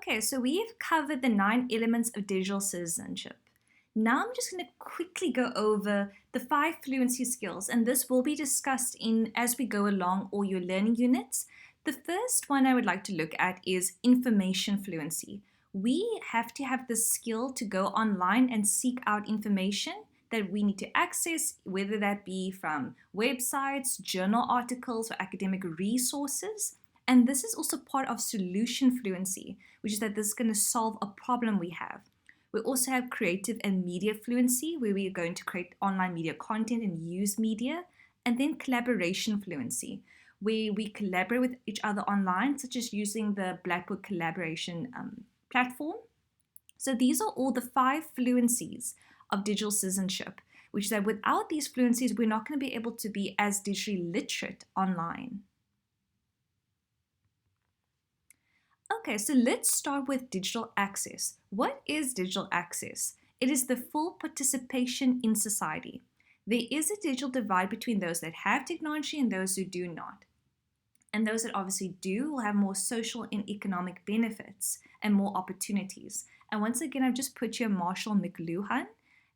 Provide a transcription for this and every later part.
Okay, so we've covered the 9 elements of digital citizenship. Now I'm just going to quickly go over the 5 fluency skills, and this will be discussed in as we go along all your learning units. The first one I would like to look at is information fluency. We have to have the skill to go online and seek out information that we need to access, whether that be from websites, journal articles, or academic resources. And this is also part of solution fluency, which is that this is going to solve a problem we have. We also have creative and media fluency, where we are going to create online media content and use media. And then collaboration fluency, where we collaborate with each other online, such as using the Blackboard collaboration platform. So these are all the 5 fluencies of digital citizenship, which is that without these fluencies, we're not going to be able to be as digitally literate online. Okay, so let's start with digital access. What is digital access? It is the full participation in society. There is a digital divide between those that have technology and those who do not. And those that obviously do will have more social and economic benefits and more opportunities. And once again, I've just put here Marshall McLuhan,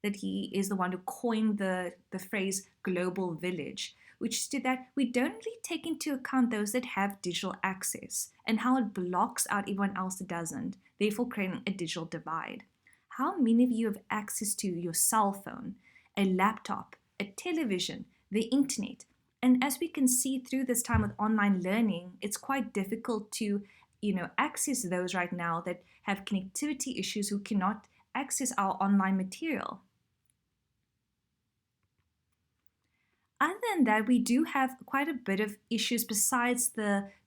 that he is the one who coined the phrase global village, which did that we don't really take into account those that have digital access and how it blocks out everyone else that doesn't, therefore creating a digital divide. How many of you have access to your cell phone, a laptop, a television, the internet? And as we can see through this time with online learning, it's quite difficult to, access those right now that have connectivity issues who cannot access our online material. Other than that, we do have quite a bit of issues besides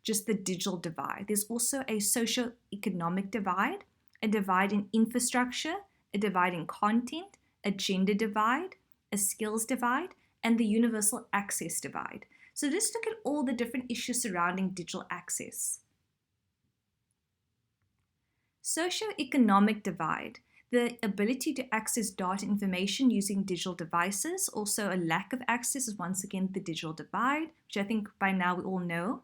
just the digital divide. There's also a socio-economic divide, a divide in infrastructure, a divide in content, a gender divide, a skills divide, and the universal access divide. So let's look at all the different issues surrounding digital access. Socio-economic divide, the ability to access data information using digital devices. Also, a lack of access is once again the digital divide, which I think by now we all know.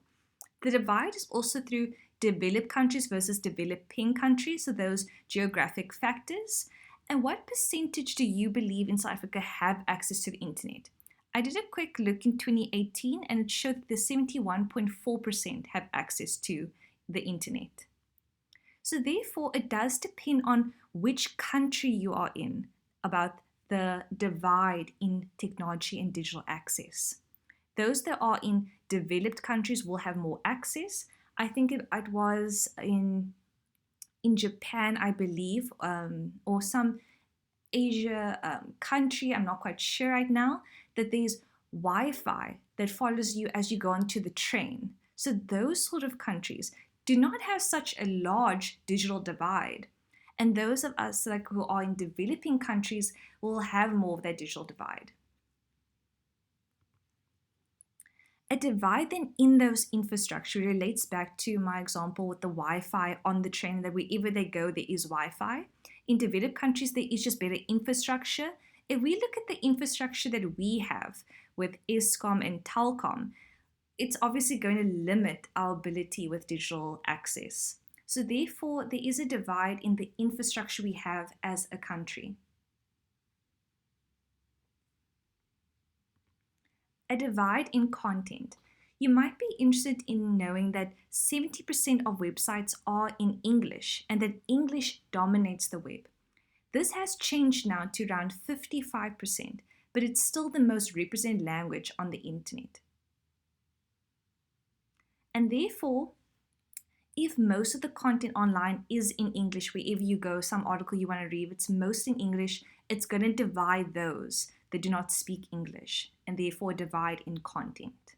The divide is also through developed countries versus developing countries, so those geographic factors. And what percentage do you believe in South Africa have access to the internet? I did a quick look in 2018 and it showed that 71.4% have access to the internet. So therefore, it does depend on which country you are in about the divide in technology and digital access. Those that are in developed countries will have more access. I think it was in Japan, I believe, or some Asia country, I'm not quite sure right now, that there's Wi-Fi that follows you as you go onto the train. So those sort of countries do not have such a large digital divide. And those of us who are in developing countries will have more of that digital divide. A divide then in those infrastructure relates back to my example with the Wi-Fi on the train, that wherever they go, there is Wi-Fi. In developed countries, there is just better infrastructure. If we look at the infrastructure that we have with Eskom and Telkom, it's obviously going to limit our ability with digital access. So therefore, there is a divide in the infrastructure we have as a country. A divide in content. You might be interested in knowing that 70% of websites are in English and that English dominates the web. This has changed now to around 55%, but it's still the most represented language on the internet. And therefore, if most of the content online is in English, wherever you go, some article you want to read, it's most in English, it's going to divide those that do not speak English, and therefore divide in content.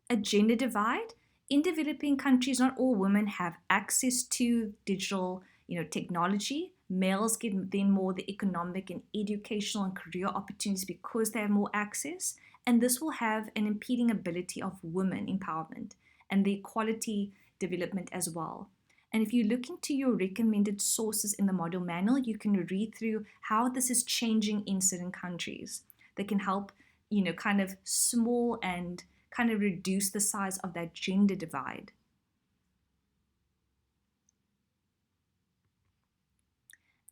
A gender divide. In developing countries, not all women have access to digital technology. Males get then more the economic and educational and career opportunities because they have more access. And this will have an impeding ability of women empowerment and the equality development as well. And if you look into your recommended sources in the module manual, you can read through how this is changing in certain countries that can help, kind of small and kind of reduce the size of that gender divide.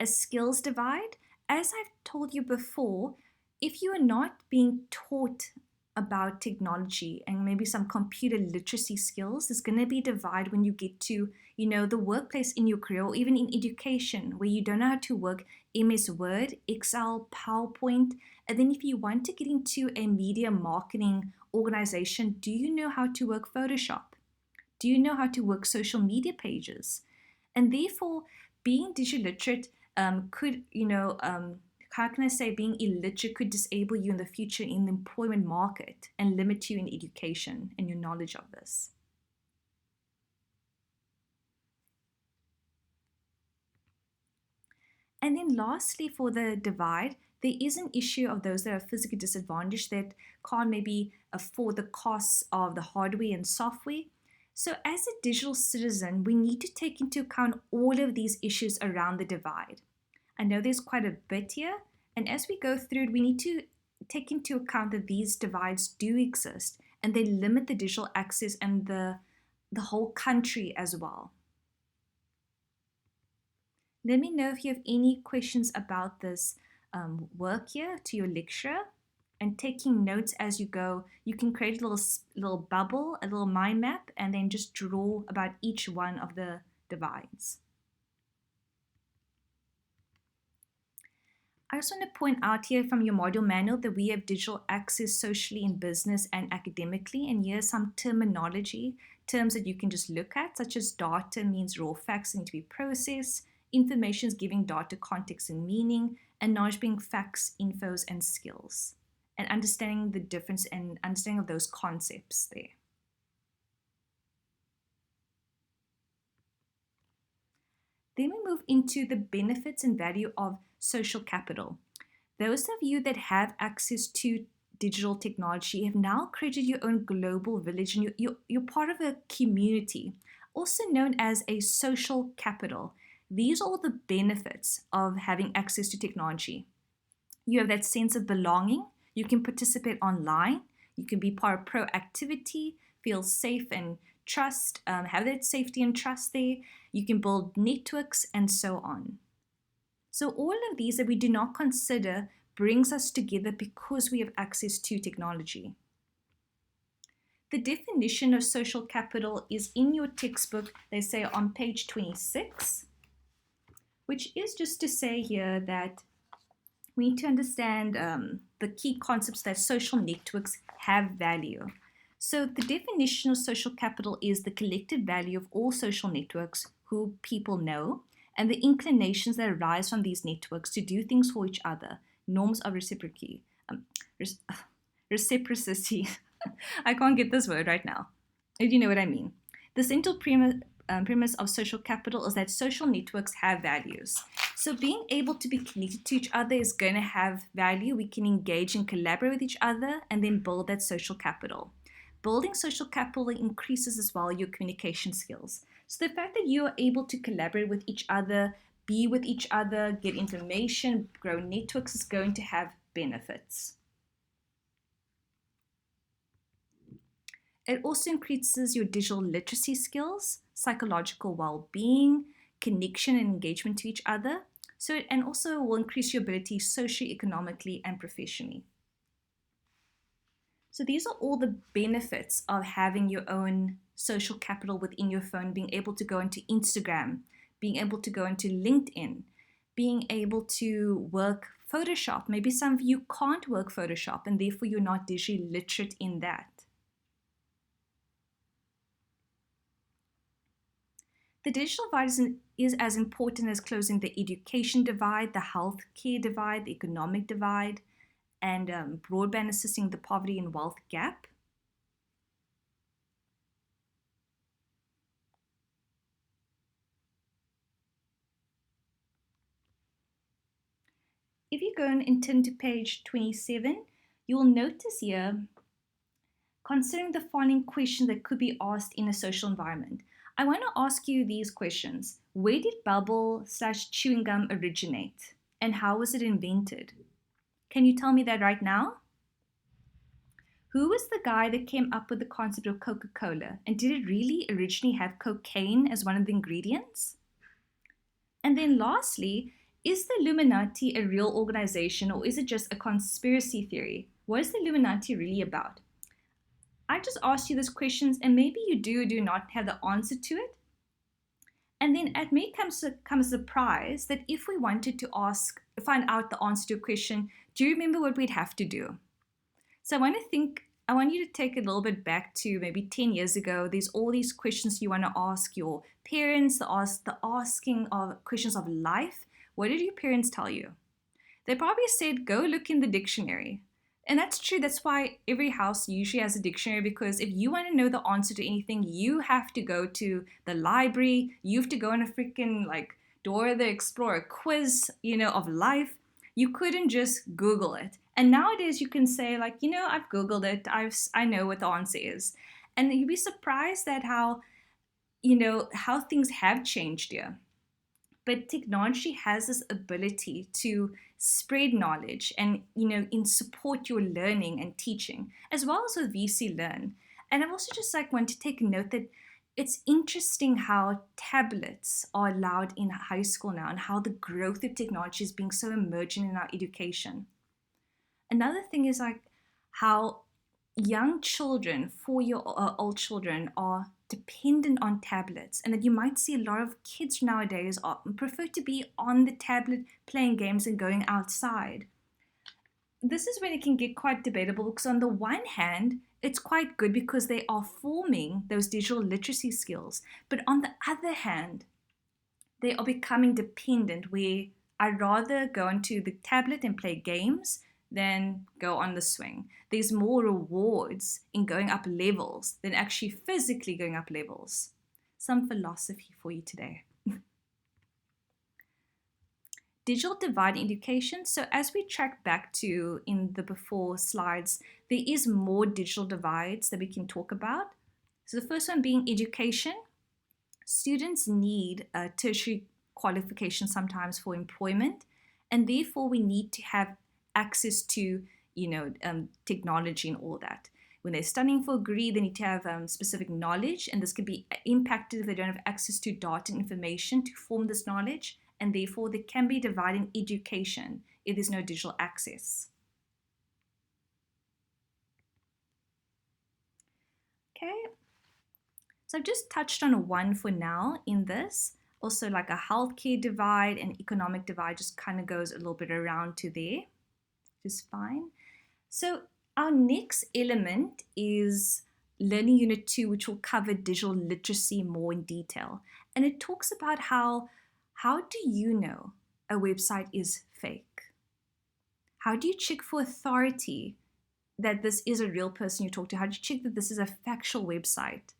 A skills divide, as I've told you before, if you are not being taught about technology and maybe some computer literacy skills, there's going to be a divide when you get to, the workplace in your career or even in education where you don't know how to work MS Word, Excel, PowerPoint. And then if you want to get into a media marketing organization, do you know how to work Photoshop? Do you know how to work social media pages? And therefore, being digital literate could, how can I say, being illiterate could disable you in the future in the employment market and limit you in education and your knowledge of this. And then lastly, for the divide, there is an issue of those that are physically disadvantaged that can't maybe afford the costs of the hardware and software. So as a digital citizen, we need to take into account all of these issues around the divide. I know there's quite a bit here, and as we go through it, we need to take into account that these divides do exist and they limit the digital access and the whole country as well. Let me know if you have any questions about this work here to your lecturer, and taking notes as you go. You can create a little bubble, a little mind map, and then just draw about each one of the divides. I also want to point out here from your module manual that we have digital access socially in business and academically, and here's some terminology, terms that you can just look at, such as data means raw facts need to be processed, information is giving data context and meaning, and knowledge being facts, infos, and skills, and understanding the difference and understanding of those concepts there. Then we move into the benefits and value of social capital. Those of you that have access to digital technology have now created your own global village, and you're part of a community, also known as a social capital. These are all the benefits of having access to technology. You have that sense of belonging. You can participate online. You can be part of proactivity, feel safe and trust, have that safety and trust there. You can build networks and so on. So all of these that we do not consider brings us together because we have access to technology. The definition of social capital is in your textbook, they say on page 26, which is just to say here that we need to understand the key concepts that social networks have value. So the definition of social capital is the collective value of all social networks who people know and the inclinations that arise from these networks to do things for each other, norms of reciprocity. I can't get this word right now. You know what I mean. The central premise of social capital is that social networks have values. So being able to be connected to each other is going to have value. We can engage and collaborate with each other and then build that social capital. Building social capital increases as well your communication skills. So the fact that you are able to collaborate with each other, be with each other, get information, grow networks is going to have benefits. It also increases your digital literacy skills, psychological well-being, connection and engagement to each other. And also will increase your ability socially, economically, and professionally. So these are all the benefits of having your own social capital within your phone, being able to go into Instagram, being able to go into LinkedIn, being able to work Photoshop. Maybe some of you can't work Photoshop and therefore you're not digitally literate in that. The digital divide is as important as closing the education divide, the healthcare divide, the economic divide, and broadband assisting the poverty and wealth gap. If you go and turn to page 27, you will notice here, considering the following question that could be asked in a social environment. I want to ask you these questions. Where did bubble/chewing gum originate? And how was it invented? Can you tell me that right now? Who was the guy that came up with the concept of Coca-Cola? And did it really originally have cocaine as one of the ingredients? And then lastly, Is the Illuminati a real organization or is it just a conspiracy theory? What is the Illuminati really about? I just asked you these questions and maybe you do or do not have the answer to it. And then it may come as a surprise that if we wanted to find out the answer to a question, do you remember what we'd have to do? So I want you to take a little bit back to maybe 10 years ago. There's all these questions you want to ask your parents, the asking of questions of life. What did your parents tell you? They probably said, go look in the dictionary. And that's true. That's why every house usually has a dictionary, because if you want to know the answer to anything, you have to go to the library. You have to go on a freaking like Dora the Explorer quiz, of life. You couldn't just Google it. And nowadays you can say like, I've Googled it. I know what the answer is. And you'd be surprised at how things have changed here. But technology has this ability to spread knowledge and in support your learning and teaching, as well as with VC Learn. And I've also just like want to take a note that it's interesting how tablets are allowed in high school now and how the growth of technology is being so emergent in our education. Another thing is like how young children, 4-year-old children, are dependent on tablets, and that you might see a lot of kids nowadays prefer to be on the tablet playing games and going outside. This is when it can get quite debatable, because on the one hand, it's quite good because they are forming those digital literacy skills, but on the other hand, they are becoming dependent, where I'd rather go onto the tablet and play games than go on the swing. There's more rewards in going up levels than actually physically going up levels. Some philosophy for you today. Digital divide in education. So as we track back to in the before slides, there is more digital divides that we can talk about. So the first one being education. Students need a tertiary qualification sometimes for employment, and therefore we need to have access to technology and all that. When they're studying for a degree, they need to have specific knowledge, and this could be impacted if they don't have access to data and information to form this knowledge, and therefore there can be a divide in education if there's no digital access. Okay, so I've just touched on one for now in this. Also like a healthcare divide and economic divide just kind of goes a little bit around to there. Is fine. So our next element is Learning Unit 2, which will cover digital literacy more in detail. And it talks about how do you know a website is fake? How do you check for authority that this is a real person you talk to? How do you check that this is a factual website?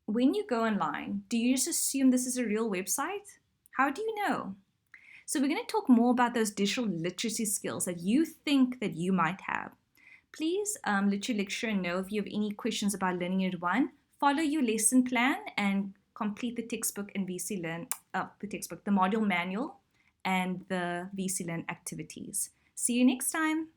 When you go online, do you just assume this is a real website? How do you know? So we're going to talk more about those digital literacy skills that you think that you might have. Please let your lecturer know if you have any questions about Learning Unit 1. Follow your lesson plan and complete the textbook and VC Learn, the module manual and the VC Learn activities. See you next time.